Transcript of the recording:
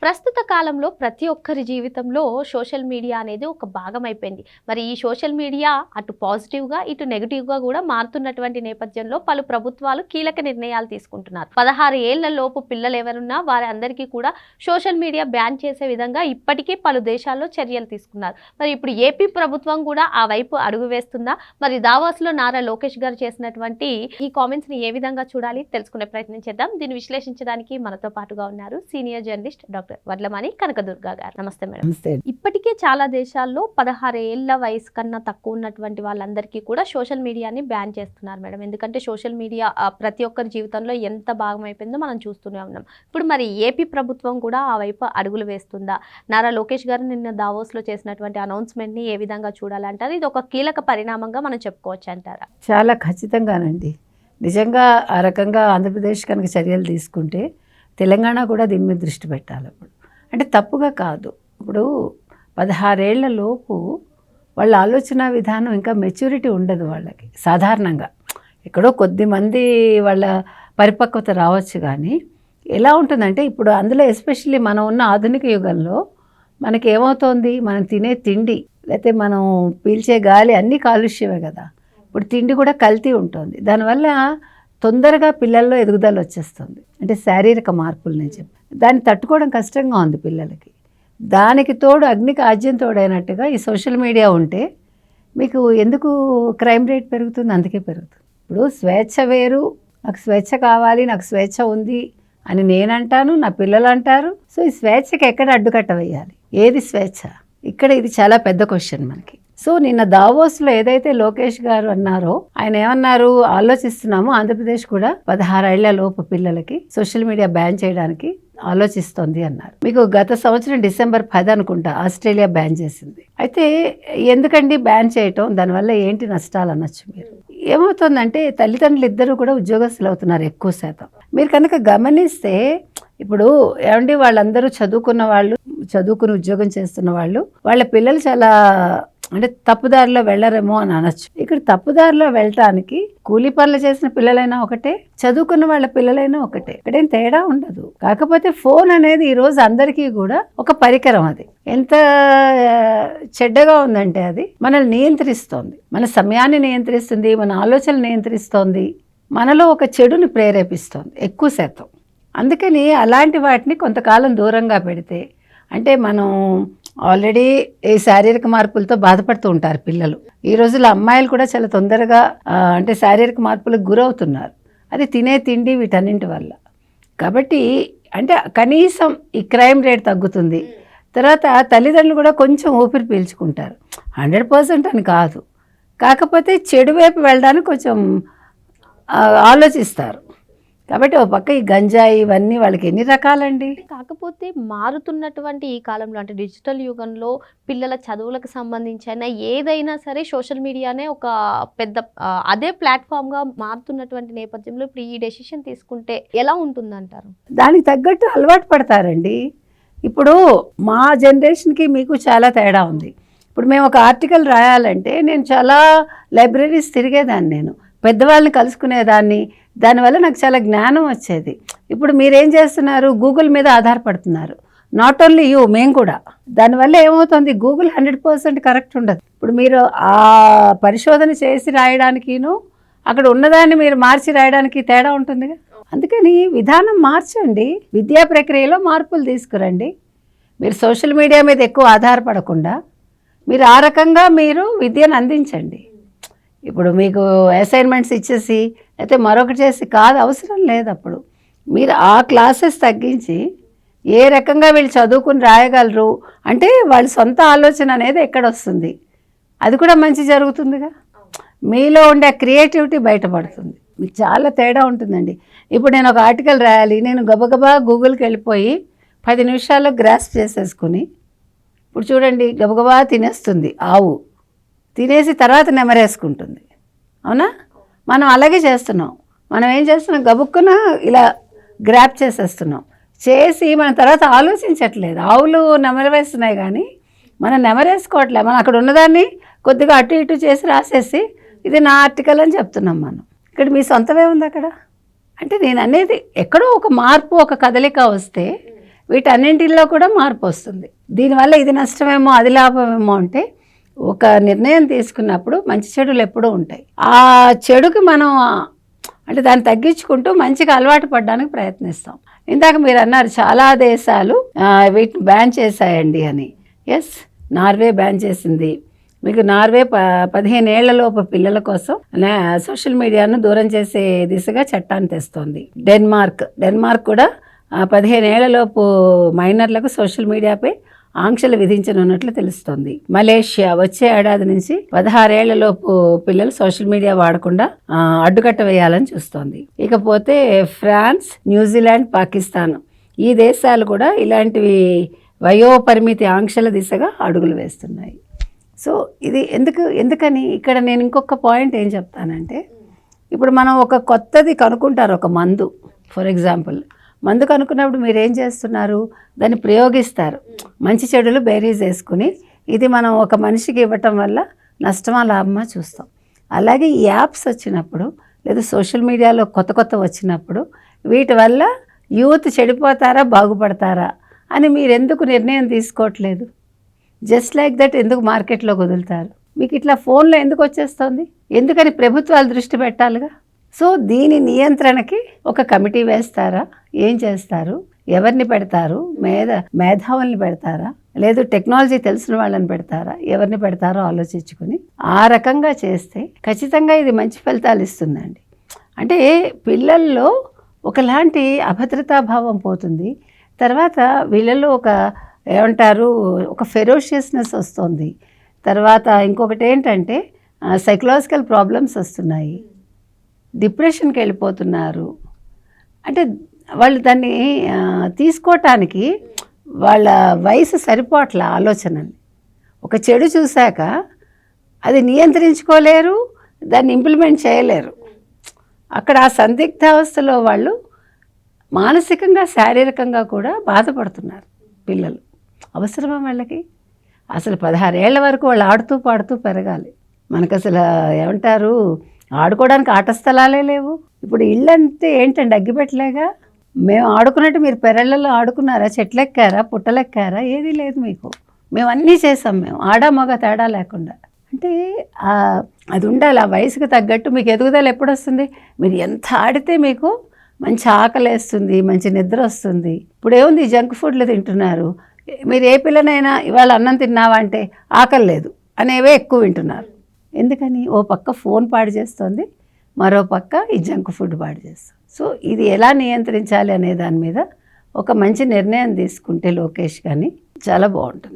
ప్రస్తుత కాలంలో ప్రతి ఒక్కరి జీవితంలో సోషల్ మీడియా అనేది ఒక భాగం అయిపోయింది. మరి ఈ సోషల్ మీడియా అటు పాజిటివ్‌గా, ఇటు నెగెటివ్‌గా కూడా మారుతున్నటువంటి నేపథ్యంలో పలు ప్రభుత్వాలు కీలక నిర్ణయాలు తీసుకుంటున్నారు. 16 ఏళ్ల లోపు పిల్లలు ఎవరున్నా వారందరికీ కూడా సోషల్ మీడియా బ్యాన్ చేసే విధంగా ఇప్పటికే పలు దేశాల్లో చర్యలు తీసుకున్నారు. మరి ఇప్పుడు ఏపీ ప్రభుత్వం కూడా ఆ వైపు అడుగు వేస్తుందా? మరి దావోస్‌లో నారా లోకేష్ గారు చేసినటువంటి ఈ కామెంట్స్‌ని ఏ విధంగా చూడాలి తెలుసుకునే ప్రయత్నం చేద్దాం. దీన్ని విశ్లేషించడానికి మనతో పాటుగా ఉన్నారు senior journalist doctor Vadlamani Kanakadurga గారు. నమస్తే మేడం. ఇప్పటికే చాలా దేశాల్లో 16 ఏళ్ల వయసు కన్నా తక్కువ ఉన్నటువంటి వాళ్ళందరికీ కూడా సోషల్ మీడియాని బ్యాన్ చేస్తున్నారు మేడం. ఎందుకంటే సోషల్ మీడియా ప్రతి ఒక్కరి జీవితంలో ఎంత భాగం అయిపోయిందో మనం చూస్తూనే ఉన్నాం. ఇప్పుడు మరి ఏపీ ప్రభుత్వం కూడా ఆ వైపు అడుగులు వేస్తుందా? నారా లోకేష్ గారు నిన్న దావోస్లో చేసినటువంటి అనౌన్స్మెంట్ని ఏ విధంగా చూడాలంటారు? ఇది ఒక కీలక పరిణామంగా మనం చెప్పుకోవచ్చు అంటారా? చాలా ఖచ్చితంగానండి. నిజంగా ఆ రకంగా ఆంధ్రప్రదేశ్ కనుక చర్యలు తీసుకుంటే తెలంగాణ కూడా దీని మీద దృష్టి పెట్టాలి. ఇప్పుడు అంటే తప్పుగా కాదు. ఇప్పుడు 16 ఏళ్ల లోపు వాళ్ళ ఆలోచన విధానం ఇంకా మెచ్యూరిటీ ఉండదు వాళ్ళకి. సాధారణంగా ఎక్కడో కొద్దిమంది వాళ్ళ పరిపక్వత రావచ్చు, కానీ ఎలా ఉంటుందంటే ఇప్పుడు అందులో ఎస్పెషల్లీ మనం ఉన్న ఆధునిక యుగంలో మనకి ఏమవుతోంది, మనం తినే తిండి లేకపోతే మనం పీల్చే గాలి అన్నీ కాలుష్యమే కదా. ఇప్పుడు తిండి కూడా కల్తీ ఉంటుంది. దానివల్ల తొందరగా పిల్లల్లో ఎదుగుదల వచ్చేస్తుంది. అంటే శారీరక మార్పులు నేను చెప్పి దాన్ని తట్టుకోవడం కష్టంగా ఉంది పిల్లలకి. దానికి తోడు అగ్నికి ఆజ్యం తోడైనట్టుగా ఈ సోషల్ మీడియా ఉంటే మీకు ఎందుకు క్రైమ్ రేట్ పెరుగుతుంది? అందుకే పెరుగుతుంది. ఇప్పుడు స్వేచ్ఛ వేరు, నాకు స్వేచ్ఛ కావాలి, నాకు స్వేచ్ఛ ఉంది అని నేనంటాను, నా పిల్లలు అంటారు. సో ఈ స్వేచ్ఛకి ఎక్కడ అడ్డుకట్ట వేయాలి? ఏది స్వేచ్ఛ? ఇక్కడ ఇది చాలా పెద్ద క్వశ్చన్ మనకి. సో నిన్న దావోస్లో ఏదైతే లోకేష్ గారు అన్నారో, ఆయన ఏమన్నారు, ఆలోచిస్తున్నాము ఆంధ్రప్రదేశ్ కూడా 16 ఏళ్ల లోపు పిల్లలకి సోషల్ మీడియా బ్యాన్ చేయడానికి ఆలోచిస్తోంది అన్నారు. మీకు గత సంవత్సరం డిసెంబర్ 10 అనుకుంటా ఆస్ట్రేలియా బ్యాన్ చేసింది. అయితే ఎందుకండి బ్యాన్ చేయటం, దానివల్ల ఏంటి నష్టాలు అనొచ్చు మీరు. ఏమవుతుందంటే తల్లిదండ్రులు ఇద్దరు కూడా ఉద్యోగస్తులు అవుతున్నారు ఎక్కువ శాతం. మీరు కనుక గమనిస్తే ఇప్పుడు ఏమండి వాళ్ళందరూ చదువుకున్న వాళ్ళు, చదువుకుని ఉద్యోగం చేస్తున్న వాళ్ళు, వాళ్ళ పిల్లలు చాలా అంటే తప్పుదారిలో వెళ్ళరేమో అని అనొచ్చు. ఇక్కడ తప్పుదారిలో వెళ్ళటానికి కూలీ పనులు చేసిన పిల్లలైనా ఒకటే, చదువుకున్న వాళ్ళ పిల్లలైనా ఒకటే, ఇక్కడేం తేడా ఉండదు. కాకపోతే ఫోన్ అనేది ఈరోజు అందరికీ కూడా ఒక పరికరం. అది ఎంత చెడ్డగా ఉందంటే అది మనల్ని నియంత్రిస్తోంది, మన సమయాన్ని నియంత్రిస్తుంది, మన ఆలోచనలు నియంత్రిస్తోంది, మనలో ఒక చెడుని ప్రేరేపిస్తోంది ఎక్కువ శాతం. అందుకని అలాంటి వాటిని కొంతకాలం దూరంగా పెడితే, అంటే మనం ఆల్రెడీ ఈ శారీరక మార్పులతో బాధపడుతూ ఉంటారు పిల్లలు. ఈ రోజుల్లో అమ్మాయిలు కూడా చాలా తొందరగా అంటే శారీరక మార్పులకు గురవుతున్నారు. అది తినే తిండి వీటన్నింటి వల్ల. కాబట్టి అంటే కనీసం ఈ క్రైమ్ రేట్ తగ్గుతుంది. తర్వాత తల్లిదండ్రులు కూడా కొంచెం ఊపిరి పీల్చుకుంటారు. 100% అని కాదు, కాకపోతే చెడు వైపు వెళ్ళడానికి కొంచెం ఆలోచిస్తారు. కాబట్టి ఒక పక్క ఈ గంజాయి ఇవన్నీ వాళ్ళకి ఎన్ని రకాలండి. కాకపోతే మారుతున్నటువంటి ఈ కాలంలో అంటే డిజిటల్ యుగంలో పిల్లల చదువులకు సంబంధించి అయినా ఏదైనా సరే సోషల్ మీడియానే ఒక పెద్ద అదే ప్లాట్ఫామ్గా మారుతున్నటువంటి నేపథ్యంలో ఇప్పుడు ఈ డెసిషన్ తీసుకుంటే ఎలా ఉంటుందంటారు? దానికి తగ్గట్టు అలవాటు పడతారండి. ఇప్పుడు మా జనరేషన్కి మీకు చాలా తేడా ఉంది. ఇప్పుడు మేము ఒక ఆర్టికల్ రాయాలంటే నేను చాలా లైబ్రరీస్ తిరిగేదాన్ని, నేను పెద్దవాళ్ళని కలుసుకునేదాన్ని, దానివల్ల నాకు చాలా జ్ఞానం వచ్చేది. ఇప్పుడు మీరేం చేస్తున్నారు, గూగుల్ మీద ఆధారపడుతున్నారు. నాట్ ఓన్లీ యూ, మేము కూడా. దానివల్ల ఏమవుతుంది, గూగుల్ 100% కరెక్ట్ ఉండదు. ఇప్పుడు మీరు ఆ పరిశోధన చేసి రాయడానికిను అక్కడ ఉన్నదాన్ని మీరు మార్చి రాయడానికి తేడా ఉంటుందిగా. అందుకని విధానం మార్చండి, విద్యా ప్రక్రియలో మార్పులు తీసుకురండి. మీరు సోషల్ మీడియా మీద ఎక్కువ ఆధారపడకుండా మీరు ఆ రకంగా మీరు విద్యను అందించండి. ఇప్పుడు మీకు అసైన్మెంట్స్ ఇచ్చేసి అయితే మరొకటి చేసి కాదు, అవసరం లేదు. అప్పుడు మీరు ఆ క్లాసెస్ తగ్గించి ఏ రకంగా వీళ్ళు చదువుకుని రాయగలరు అంటే వాళ్ళ సొంత ఆలోచన అనేది ఎక్కడ వస్తుంది, అది కూడా మంచి జరుగుతుందిగా. మీలో ఉండే క్రియేటివిటీ బయటపడుతుంది. మీకు చాలా తేడా ఉంటుందండి. ఇప్పుడు నేను ఒక ఆర్టికల్ రాయాలి, నేను గబగబా గూగుల్కి వెళ్ళిపోయి 10 నిమిషాల్లో గ్రాస్ప్ చేసేసుకుని, ఇప్పుడు చూడండి గబగబా తినేస్తుంది ఆవు, తినేసి తర్వాత నెమరేసుకుంటుంది. అవునా? మనం అలాగే చేస్తున్నాం. మనం ఏం చేస్తున్నాం, గబుక్కున ఇలా గ్రాప్ చేసేస్తున్నాం, చేసి మనం తర్వాత ఆలోచించట్లేదు. ఆవులు నెమరేస్తున్నాయి కానీ మనం నెమరేసుకోవట్లేదు. మనం అక్కడ ఉన్నదాన్ని కొద్దిగా అటు ఇటు చేసి రాసేసి ఇది నా ఆర్టికల్ అని చెప్తున్నాం మనం. ఇక్కడ మీ సొంతమే ఉంది అక్కడ. అంటే నేను అనేది ఎక్కడో ఒక మార్పు, ఒక కదలిక వస్తే వీటన్నింటిలో కూడా మార్పు వస్తుంది. దీనివల్ల ఇది నష్టమేమో అది లాభమేమో అంటే ఒక నిర్ణయం తీసుకున్నప్పుడు మంచి చెడులు ఎప్పుడూ ఉంటాయి. ఆ చెడుకి మనం అంటే దాన్ని తగ్గించుకుంటూ మంచిగా అలవాటు పడడానికి ప్రయత్నిస్తాం. ఇందాక మీరు అన్నారు చాలా దేశాలు వీటిని బ్యాన్ చేశాయండి అని. ఎస్, నార్వే బ్యాన్ చేసింది. మీకు నార్వే 15 ఏళ్లలోపు పిల్లల కోసం సోషల్ మీడియాను దూరం చేసే దిశగా చట్టాన్ని తెస్తోంది. డెన్మార్క్ కూడా 15 ఏళ్లలోపు మైనర్లకు సోషల్ మీడియాపై ఆంక్షలు విధించనున్నట్లు తెలుస్తోంది. మలేషియా వచ్చే ఏడాది నుంచి 16 ఏళ్లలోపు పిల్లలు సోషల్ మీడియా వాడకుండా అడ్డుకట్ట వేయాలని చూస్తోంది. ఇకపోతే ఫ్రాన్స్, న్యూజిలాండ్, పాకిస్తాన్ ఈ దేశాలు కూడా ఇలాంటివి వయోపరిమితి ఆంక్షల దిశగా అడుగులు వేస్తున్నాయి. సో ఇది ఎందుకని ఇక్కడ నేను ఇంకొక పాయింట్ ఏం చెప్తానంటే, ఇప్పుడు మనం ఒక కొత్తది కనుక్కుంటారు, ఒక మందు ఫర్ ఎగ్జాంపుల్ మందు కనుక్కున్నప్పుడు మీరు ఏం చేస్తున్నారు, దాన్ని ప్రయోగిస్తారు, మంచి చెడులు బేరీజ్ వేసుకుని ఇది మనం ఒక మనిషికి ఇవ్వటం వల్ల నష్టమా లాభమా చూస్తాం. అలాగే ఈ యాప్స్ వచ్చినప్పుడు లేదా సోషల్ మీడియాలో కొత్త వచ్చినప్పుడు వీటి వల్ల యూత్ చెడిపోతారా బాగుపడతారా అని మీరు ఎందుకు నిర్ణయం తీసుకోవట్లేదు? జస్ట్ లైక్ దట్ ఎందుకు మార్కెట్లో వదులుతారు? మీకు ఇట్లా ఫోన్లో ఎందుకు వచ్చేస్తుంది? ఎందుకని ప్రభుత్వాలు దృష్టి పెట్టాలిగా. సో దీని నియంత్రణకి ఒక కమిటీ వేస్తారా? ఏం చేస్తారు? ఎవరిని పెడతారు? మేధావుల్ని పెడతారా? లేదు టెక్నాలజీ తెలిసిన వాళ్ళని పెడతారా? ఎవరిని పెడతారో ఆలోచించుకుని ఆ రకంగా చేస్తే ఖచ్చితంగా ఇది మంచి ఫలితాలు ఇస్తుందండి. అంటే పిల్లల్లో ఒకలాంటి అభద్రతాభావం పోతుంది. తర్వాత వీళ్ళలో ఒక ఫెరోషియస్నెస్ వస్తుంది. తర్వాత ఇంకొకటి ఏంటంటే సైకలాజికల్ ప్రాబ్లమ్స్ వస్తున్నాయి, డిప్రెషన్కి వెళ్ళిపోతున్నారు. అంటే వాళ్ళు దాన్ని తీసుకోవటానికి వాళ్ళ వయసు సరిపోట్ల ఆలోచనని. ఒక చెడు చూశాక అది నియంత్రించుకోలేరు, దాన్ని ఇంప్లిమెంట్ చేయలేరు. అక్కడ ఆ సందిగ్ధావస్థలో వాళ్ళు మానసికంగా శారీరకంగా కూడా బాధపడుతున్నారు పిల్లలు. అవసరమా వాళ్ళకి? అసలు 16 ఏళ్ల వరకు వాళ్ళు ఆడుతూ పాడుతూ పెరగాలి. మనకు అసలు ఏమంటారు, ఆడుకోవడానికి ఆట స్థలాలే లేవు. ఇప్పుడు ఇల్లు అంటే ఏంటండి, అగ్గిపెట్టలేగా. మేము ఆడుకున్నట్టు మీరు పెరళ్ళలో ఆడుకున్నారా? చెట్లెక్కారా? పుట్టలెక్కారా? ఏదీ లేదు మీకు. మేము అన్నీ చేసాం, మేము ఆడ మగ తేడా లేకుండా. అంటే అది ఉండాలి. ఆ వయసుకు తగ్గట్టు మీకు ఎదుగుదల ఎప్పుడు వస్తుంది? మీరు ఎంత ఆడితే మీకు మంచి ఆకలి వేస్తుంది, మంచి నిద్ర వస్తుంది. ఇప్పుడు ఏముంది, జంక్ ఫుడ్లు తింటున్నారు. మీరు ఏ పిల్లనైనా ఇవాళ అన్నం తిన్నావా అంటే ఆకలి లేదు అనేవే ఎక్కువ వింటున్నారు. ఎందుకని? ఓ పక్క ఫోన్ పాడు చేస్తుంది, మరో పక్క ఈ జంక్ ఫుడ్ పాడు చేస్తుంది. సో ఇది ఎలా నియంత్రించాలి అనే దాని మీద ఒక మంచి నిర్ణయం తీసుకుంటే లోకేష్ కానీ చాలా బాగుంటుంది.